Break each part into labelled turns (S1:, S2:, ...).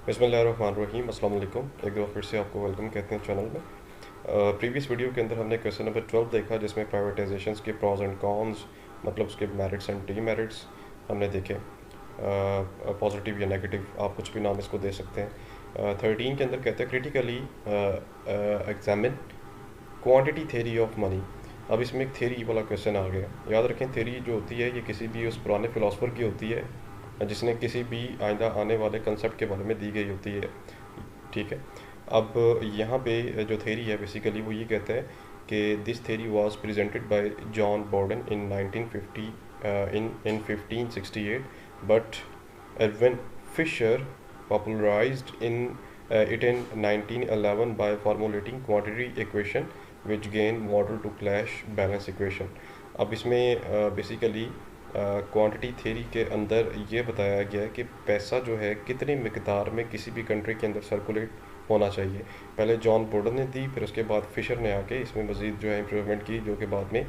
S1: बिस्मिल्लाहिर्रहमानिर्रहीम अस्सलाम वालेकुम। एक दफ़ा फिर से आपको वेलकम कहते हैं चैनल में। प्रीवियस वीडियो के अंदर हमने क्वेश्चन नंबर 12 देखा, जिसमें प्राइवेटाइजेशंस के प्रॉज एंड कॉन्स, मतलब उसके मेरिट्स एंड डीमेरिट्स हमने देखे। पॉजिटिव या नेगेटिव, आप कुछ भी नाम इसको दे सकते हैं। 13 के अंदर कहते हैं critically examine quantity theory of money. अब इसमें एक थ्योरी वाला क्वेश्चन आ गया। याद रखें, थ्योरी जो होती है ये किसी भी उस पुराने फ़िलासफ़र की होती है जिसने किसी भी आइंदा आने वाले कंसेप्ट के बारे में दी गई होती है। ठीक है। अब यहाँ पे जो थ्योरी है बेसिकली वो ये कहता है कि this theory was presented by John Borden in 1950 in 1568, but Edwin Fisher popularized it in 1911 by formulating quantity equation which gain model to clash balance equation। अब इसमें बेसिकली क्वांटिटी थ्योरी के अंदर ये बताया गया है कि पैसा जो है कितनी मिकदार में किसी भी कंट्री के अंदर सर्कुलेट होना चाहिए। पहले जॉन बोर्डन ने दी, फिर उसके बाद फिशर ने आके इसमें मज़ीद जो है इम्प्रूवमेंट की, जो कि बाद में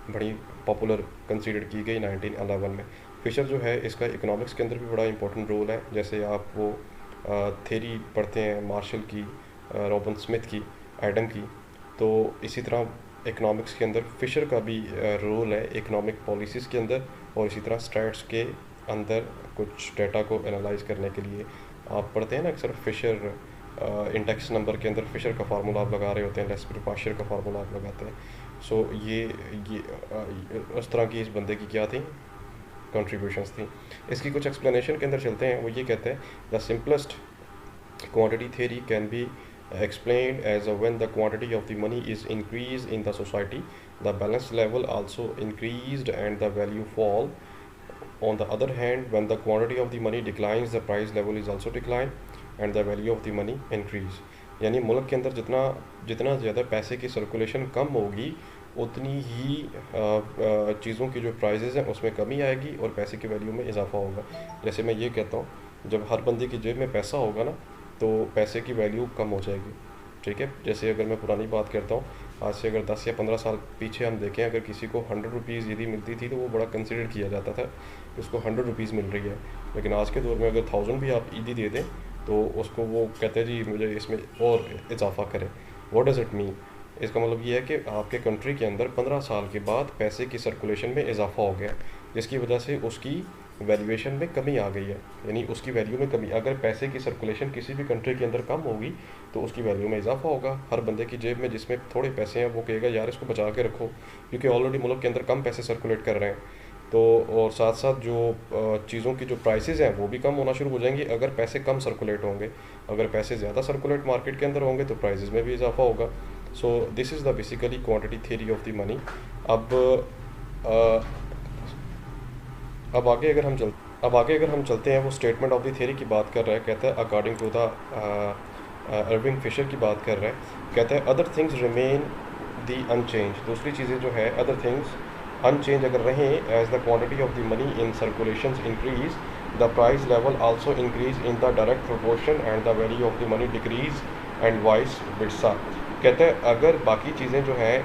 S1: बड़ी पॉपुलर कंसीडर की गई 1911 में। फिशर जो है इसका इकोनॉमिक्स के अंदर भी बड़ा इंपॉर्टेंट रोल है। जैसे आप वो थ्योरी पढ़ते हैं मार्शल की, रॉबर्ट स्मिथ की, एडम की, तो इसी तरह इकोनॉमिक्स के अंदर फिशर का भी रोल है इकोनॉमिक पॉलिसीज़ के अंदर, और इसी तरह स्टैट्स के अंदर कुछ डेटा को एनालाइज करने के लिए। आप पढ़ते हैं ना अक्सर फिशर इंडेक्स नंबर के अंदर फिशर का फार्मूला आप लगा रहे होते हैं, लेस्पर का फार्मूला आप लगाते हैं। सो उस तरह की इस बंदे की क्या थी, कंट्रीब्यूशंस थी। इसकी कुछ एक्सप्लेनेशन के अंदर चलते हैं। वो ये कहते हैं the simplest quantity theory can be explained as when the quantity of the money is increased in the society, the balance level also increased and the value fall. On the other hand, when the quantity of the money declines, the price level is also decline and the value of the money increase। यानी मुल्क के अंदर जितना जितना ज़्यादा पैसे की circulation कम होगी, उतनी ही चीज़ों की जो प्राइजेज़ हैं उसमें कमी आएगी और पैसे की वैल्यू में इजाफा होगा। जैसे मैं ये कहता हूँ, जब हर बंदे की जेब में पैसा होगा ना, तो पैसे की वैल्यू कम हो जाएगी। ठीक है। जैसे अगर मैं पुरानी बात करता हूँ, आज से अगर 10 या 15 साल पीछे हम देखें, अगर किसी को 100 रुपीज़ यदि मिलती थी तो वो बड़ा कंसिडर किया जाता था कि उसको 100 रुपीज़ मिल रही है। लेकिन आज के दौर में अगर 1000 भी आप ईदी दे दें तो उसको वो कहते हैं जी मुझे इसमें और इजाफा करें। What does it mean? इसका मतलब ये है कि आपके कंट्री के अंदर 15 साल के बाद पैसे की सर्कुलेशन में इजाफा हो गया, जिसकी वजह से उसकी वैल्यूएशन में कमी आ गई है, यानी उसकी वैल्यू में कमी। अगर पैसे की सर्कुलेशन किसी भी कंट्री के अंदर कम होगी तो उसकी वैल्यू में इजाफा होगा। हर बंदे की जेब में जिसमें थोड़े पैसे हैं वो कहेगा यार इसको बचा के रखो, क्योंकि ऑलरेडी मुल्क के अंदर कम पैसे सर्कुलेट कर रहे हैं। तो और साथ साथ जो चीज़ों की जो प्राइसेस हैं वो भी कम होना शुरू हो जाएंगी अगर पैसे कम सर्कुलेट होंगे। अगर पैसे ज़्यादा सर्कुलेट मार्केट के अंदर होंगे तो प्राइसेस में भी इजाफा होगा। So this is the basically quantity theory of the money. अब आगे अगर हम चलते हैं, वो स्टेटमेंट ऑफ द थ्योरी की बात कर रहा है। कहता है according to the Irving Fisher की बात कर रहा है। कहता है other things remain the unchanged. दूसरी चीज़ें जो है अदर थिंग्स अनचेंज अगर रहें, as the quantity of the money in circulation increase, the price level also increase in the direct proportion and the value of the money decrease and vice versa. कहते हैं अगर बाकी चीज़ें जो हैं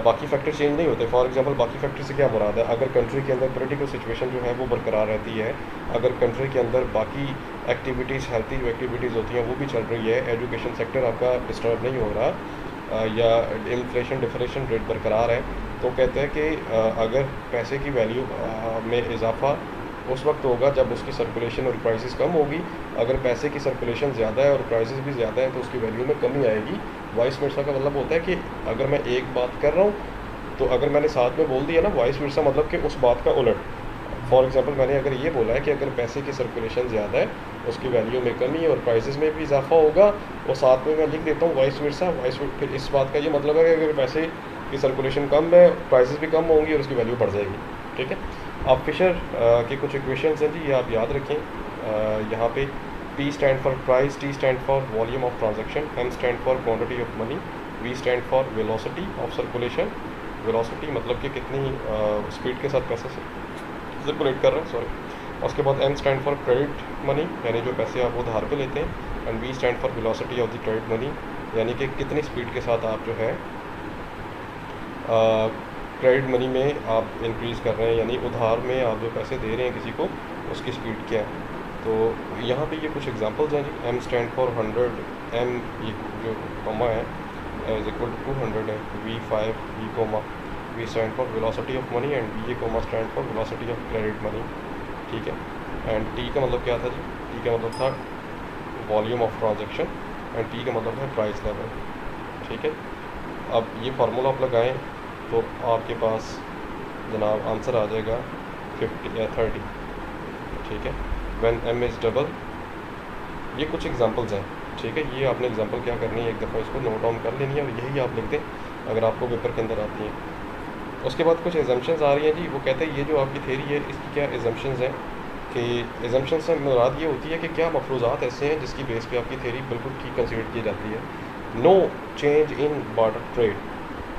S1: बाकी फैक्टर चेंज नहीं होते। फॉर एग्जांपल बाकी फैक्टर से क्या मुराद है? अगर कंट्री के अंदर पॉलिटिकल सिचुएशन जो है वो बरकरार रहती है, अगर कंट्री के अंदर बाकी एक्टिविटीज़, हेल्थी जो एक्टिविटीज़ होती हैं वो भी चल रही है, एजुकेशन सेक्टर आपका डिस्टर्ब नहीं हो रहा, या इन्फ्लेशन डिफ्लेशन रेट बरकरार है, तो कहते हैं कि अगर पैसे की वैल्यू में इजाफा उस वक्त होगा जब उसकी सर्कुलेशन और प्राइसेस कम होगी। अगर पैसे की सर्कुलेशन ज़्यादा है और प्राइसेस भी ज़्यादा हैं तो उसकी वैल्यू में कमी आएगी। वाइस वर्सा का मतलब होता है कि अगर मैं एक बात कर रहा हूँ तो अगर मैंने साथ में बोल दिया ना वाइस वर्सा, मतलब कि उस बात का उलट। फॉर एग्जांपल मैंने अगर ये बोला है कि अगर पैसे की सर्कुलेशन ज़्यादा है उसकी वैल्यू में कमी और प्राइसेस में भी इजाफा होगा, और साथ में मैं लिख देता हूँ वाइस वर्सा। फिर इस बात का ये मतलब है कि अगर पैसे की सर्कुलेशन कम है, प्राइसेस भी कम होंगी और उसकी वैल्यू बढ़ जाएगी। ठीक है। अब फिशर के कुछ इक्वेशंस हैं जी, ये आप याद रखें। यहाँ पे P stand for price, T stand for volume of transaction, M stand for quantity of money, V stand for velocity of circulation. Velocity मतलब कि कितनी स्पीड के साथ पैसे सर्कुलेट कर रहे हैं, सॉरी। उसके बाद M stand for credit money, यानी जो पैसे आप उधार पे लेते हैं, and V stand for velocity of the credit money, यानी कि कितनी स्पीड के साथ आप जो है क्रेडिट मनी में आप इंक्रीज़ कर रहे हैं, यानी उधार में आप जो पैसे दे रहे हैं किसी को उसकी स्पीड क्या है। तो यहाँ पे ये कुछ एग्जांपल्स हैं जी। M स्टैंड फॉर 100, M ये जो कॉमा है इज इक्वल टू 200 है, V5 V comma, V stand for velocity of money and V comma stand for velocity of credit money, ठीक है। एंड T का मतलब क्या था जी? T का मतलब था volume of transaction and P का मतलब है प्राइस लेवल, ठीक है। अब ये फार्मूला आप लगाएं तो आपके पास जनाब आंसर आ जाएगा 50 या 30, ठीक है। व्हेन M इज़ डबल, ये कुछ एग्जांपल्स हैं, ठीक है। ये आपने एग्जांपल क्या करनी है, एक दफ़ा इसको नोट डाउन कर लेनी है और यही आप लिख दें अगर आपको पेपर के अंदर आती हैं। उसके बाद कुछ एजम्पशंस आ रही हैं जी। वो कहते हैं ये जो आपकी थ्योरी है इसकी क्या एजम्पशंस हैं, कि एजम्पशंस से मुराद ये होती है कि क्या मफरूज़ात ऐसे हैं जिसकी बेस पे आपकी थ्योरी बिल्कुल ठीक कंसीडर की जाती है। No change in barter trade,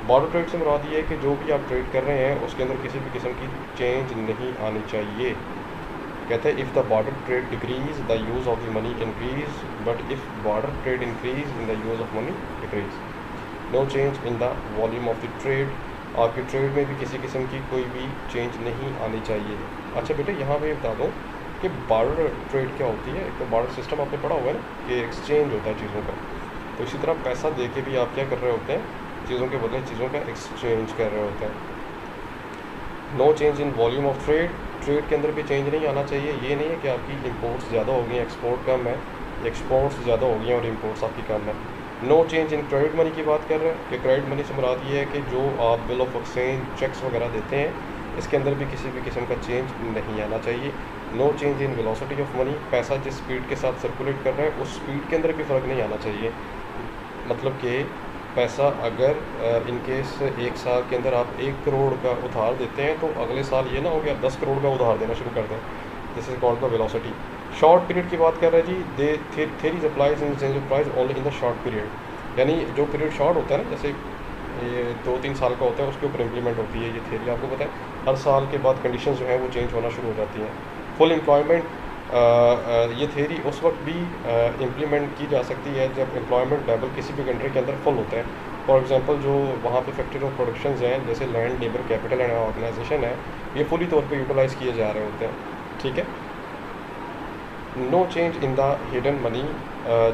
S1: barter trade से मुराद ये है कि जो भी आप ट्रेड कर रहे हैं उसके अंदर किसी भी किस्म की चेंज नहीं आनी चाहिए। कहते हैं if the barter trade decrease the use of the money increase, but if barter trade increase in the use of money decrease. No change in the volume of the trade, आपकी trade में भी किसी किस्म की कोई भी change नहीं आनी चाहिए। अच्छा बेटे यहाँ पे बता दूँ कि बार्टर ट्रेड क्या होती है। एक तो बार्टर सिस्टम आपने पढ़ा हुआ है ना कि एक्सचेंज होता है चीज़ों का, तो इसी तरह पैसा दे के भी आप क्या कर रहे होते हैं, चीज़ों के बदले चीज़ों का एक्सचेंज कर रहे होते हैं। No change in volume of trade, trade के अंदर भी चेंज नहीं आना चाहिए। ये नहीं है कि आपकी इंपोर्ट्स ज़्यादा हो गई, एक्सपोर्ट कम है, एक्सपोर्ट्स ज़्यादा हो गई हैं और इंपोर्ट्स आपकी कम है। No change in credit money की बात कर रहे हैं कि क्रेडिट मनी से मुराद ये है कि जो आप बिल ऑफ एक्सचेंज चेक्स वगैरह देते हैं इसके अंदर भी किसी भी किस्म का चेंज नहीं आना चाहिए। No change in velocity of money, पैसा जिस स्पीड के साथ सर्कुलेट कर रहा है उस स्पीड के अंदर भी फ़र्क नहीं आना चाहिए। मतलब कि पैसा अगर इन केस एक साल के अंदर आप 1 करोड़ का उधार देते हैं तो अगले साल ये ना हो गया 10 करोड़ का उधार देना शुरू कर दें, this is called the velocity. Short period की बात कर रहे हैं जी, they theories applies in change of price only in the short period, यानी जो पीरियड शॉर्ट होता है ना, जैसे ये 2-3 साल का होता है उसके ऊपर इम्प्लीमेंट होती है ये थेरी। आपको पता है हर साल के बाद कंडीशंस जो हैं वो चेंज होना शुरू हो जाती हैं। फुल एम्प्लॉयमेंट, ये थेरी उस वक्त भी इम्प्लीमेंट की जा सकती है जब एम्प्लॉयमेंट लेवल किसी भी कंट्री के अंदर फुल होता है। फॉर एग्जांपल जो वहाँ पे फैक्ट्री ऑफ प्रोडक्शन हैं जैसे land, labour, capital and organisation है, ये फुली तौर पे यूटिलाइज़ किए जा रहे होते हैं, ठीक है। No change in the hidden money,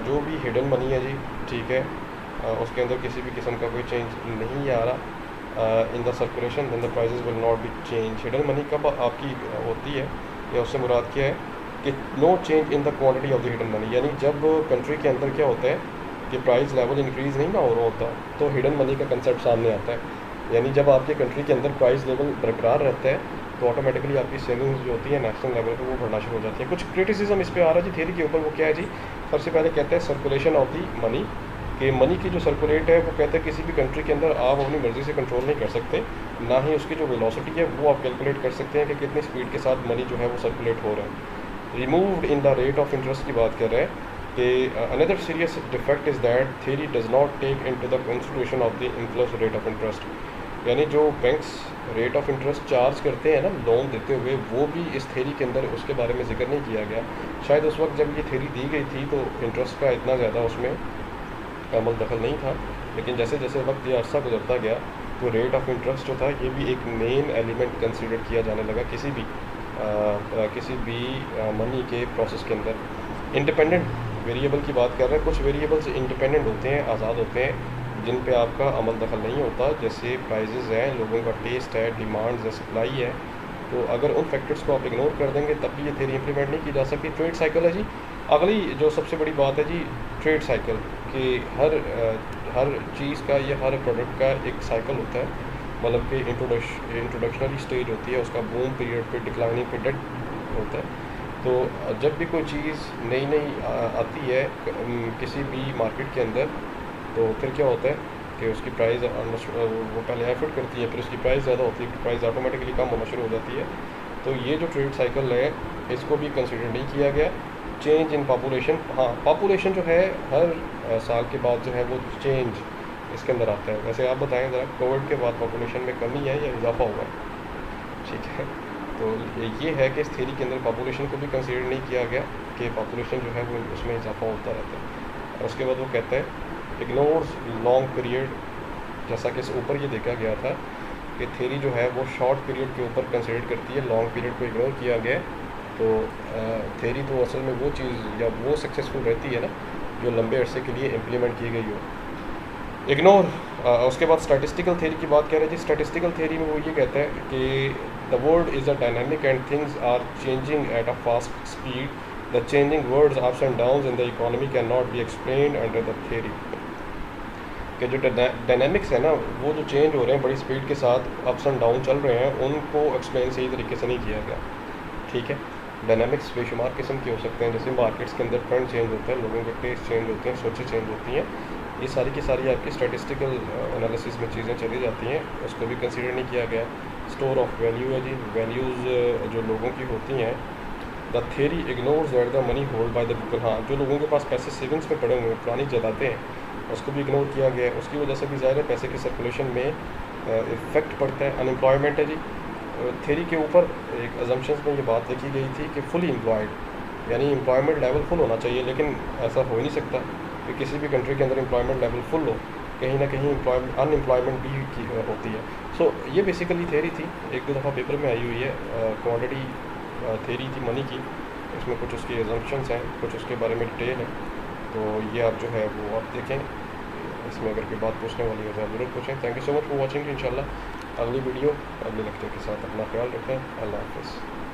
S1: जो भी हिडन मनी है जी, ठीक है, उसके अंदर किसी भी किस्म का कोई चेंज नहीं आ रहा। In the circulation then the prices will not be change. Hidden money कब आपकी होती है या उससे मुराद क्या है कि no change in the quantity of the hidden money, यानी जब कंट्री के अंदर क्या होता है कि प्राइस लेवल इंक्रीज़ नहीं ना हो रहा होता तो हिडन मनी का कंसेप्ट सामने आता है। यानी जब आपके कंट्री के अंदर प्राइस लेवल बरकरार रहता है तो ऑटोमेटिकली आपकी सेविंग्स जो होती है नेशनल लेवल पर वो बढ़ना शुरू हो जाती है। कुछ क्रिटिसिज्म इस पर आ रहा है जी थ्योरी के ऊपर, वो क्या है जी, सबसे पहले कहते हैं सर्कुलेशन ऑफ दी मनी, कि मनी की जो सर्कुलेट है वो कहते हैं किसी भी कंट्री के अंदर आप अपनी मर्ज़ी से कंट्रोल नहीं कर सकते, ना ही उसकी जो वेलोसिटी है वो आप कैलकुलेट कर सकते हैं कि कितनी स्पीड के साथ मनी जो है वो सर्कुलेट हो रहा है। Removed in the rate of interest की बात कर रहे हैं कि another serious defect is that theory does not take into the consideration of the influence rate of interest, यानी जो banks rate of interest charge करते हैं ना लोन देते हुए, वो भी इस थ्योरी के अंदर उसके बारे में जिक्र नहीं किया गया। शायद उस वक्त जब ये थ्योरी दी गई थी तो इंटरेस्ट का इतना ज़्यादा उसमें अमल दखल नहीं था, लेकिन जैसे जैसे वक्त या अर्सा गुजरता गया तो रेट ऑफ इंटरेस्ट जो था ये भी एक मेन एलिमेंट कंसीडर किया जाने लगा किसी भी मनी के प्रोसेस के अंदर। इंडिपेंडेंट वेरिएबल की बात कर रहे हैं, कुछ वेरिएबल्स इंडिपेंडेंट होते हैं, आज़ाद होते हैं, जिन पे आपका अमल दखल नहीं होता, जैसे प्राइजेज़ हैं, लोगों का टेस्ट है, डिमांड्स है, सप्लाई है। तो अगर उन फैक्टर्स को आप इग्नोर कर देंगे तब भी ये थ्योरी इंप्लीमेंट नहीं की जा सकती। ट्रेड साइकिल है जी अगली जो सबसे बड़ी बात है जी, ट्रेड साइकिल, कि हर चीज़ का या हर प्रोडक्ट का एक साइकिल होता है, मतलब कि इंट्रोडक्शनरी स्टेज होती है, उसका बूम पीरियड पे डिक्लाइनिंग पीरियड होता है। तो जब भी कोई चीज़ नई आती है किसी भी मार्केट के अंदर, तो फिर क्या होता है कि उसकी प्राइस वो पहले एफर्ट करती है, फिर उसकी प्राइस ज़्यादा होती है, प्राइस ऑटोमेटिकली कम होना शुरू हो जाती है। तो ये जो ट्रेड साइकिल है इसको भी कंसिडर नहीं किया गया। चेंज इन पॉपुलेशन, हाँ पॉपुलेशन जो है हर साल के बाद जो है वो चेंज इसके अंदर आता है। वैसे आप बताएं ज़रा, कोविड के बाद पॉपुलेशन में कमी है या इजाफा हुआ है? ठीक है, तो ये है कि इस थ्योरी के अंदर पॉपुलेशन को भी कंसीडर नहीं किया गया कि पॉपुलेशन जो है वो उसमें इजाफा होता रहता है। और उसके बाद वो कहता है इग्नोर्स लॉन्ग पीरियड, जैसा कि इस ऊपर ये देखा गया था कि थ्योरी जो है वो शॉर्ट पीरियड के ऊपर कंसीडर करती है, लॉन्ग पीरियड को इग्नोर किया गया। तो थेरी तो असल में वो चीज़ या वो सक्सेसफुल रहती है ना जो लंबे अरसे के लिए इम्प्लीमेंट की गई हो। इग्नोर। उसके बाद स्टैटिस्टिकल थेरी की बात कर रहे थे। स्टैटिस्टिकल थेरी में वो ये कहता है कि the world is a dynamic and things are changing at a fast speed. The changing words ups and downs in the economy can not be explained under the theory. कि जो dynamics है ना वो जो चेंज हो रहे हैं बड़ी स्पीड के साथ, अप्स एंड डाउन चल रहे हैं, उनको एक्सप्लेन सही तरीके से नहीं किया गया। ठीक है, डायनामिक्स बेशुमार किस्म के हो सकते हैं, जैसे मार्केट्स के अंदर ट्रेंड चेंज होता है, लोगों के टेस्ट चेंज होते हैं, सोचें चेंज होती हैं। ये सारी की सारी आपकी स्टैटिस्टिकल एनालिसिस में चीज़ें चली जाती हैं, उसको भी कंसीडर नहीं किया गया। स्टोर ऑफ वैल्यू है जी, वैल्यूज़ जो लोगों की होती हैं। The theory ignores that the money hold by the people. हाँ, जो लोगों के पास पैसे सेविंग्स में पड़े हुए हैं, पुरानी जायदादें हैं, उसको भी इग्नोर किया गया है। उसकी वजह से भी ज़ाहिर है पैसे के सर्कुलेशन में इफ़ेक्ट पड़ता है। अनएम्प्लॉयमेंट है जी। थेरी के ऊपर एक अजम्पशंस में ये बात लिखी गई थी कि फुली एम्प्लॉयड, यानी एम्प्लॉयमेंट लेवल फुल होना चाहिए, लेकिन ऐसा हो ही नहीं सकता कि किसी भी कंट्री के अंदर एम्प्लॉयमेंट लेवल फुल हो, कहीं ना कहीं अनएम्प्लॉयमेंट भी होती है। सो ये बेसिकली थेरी थी, एक दो दफ़ा पेपर में आई हुई है। क्वांटिटी थेरी थी मनी की, इसमें कुछ उसकी एजम्पशंस हैं, कुछ उसके बारे में डिटेल है। तो ये आप जो है वो आप देखें, इसमें अगर कोई बात पूछने वाली हो तो आप ज़रूर पूछें। Thank you so much for watching. इंशाल्लाह अगली वीडियो अगले लेक्चर के साथ अपना ख्याल रखें। अल्लाह हाफ़िज़।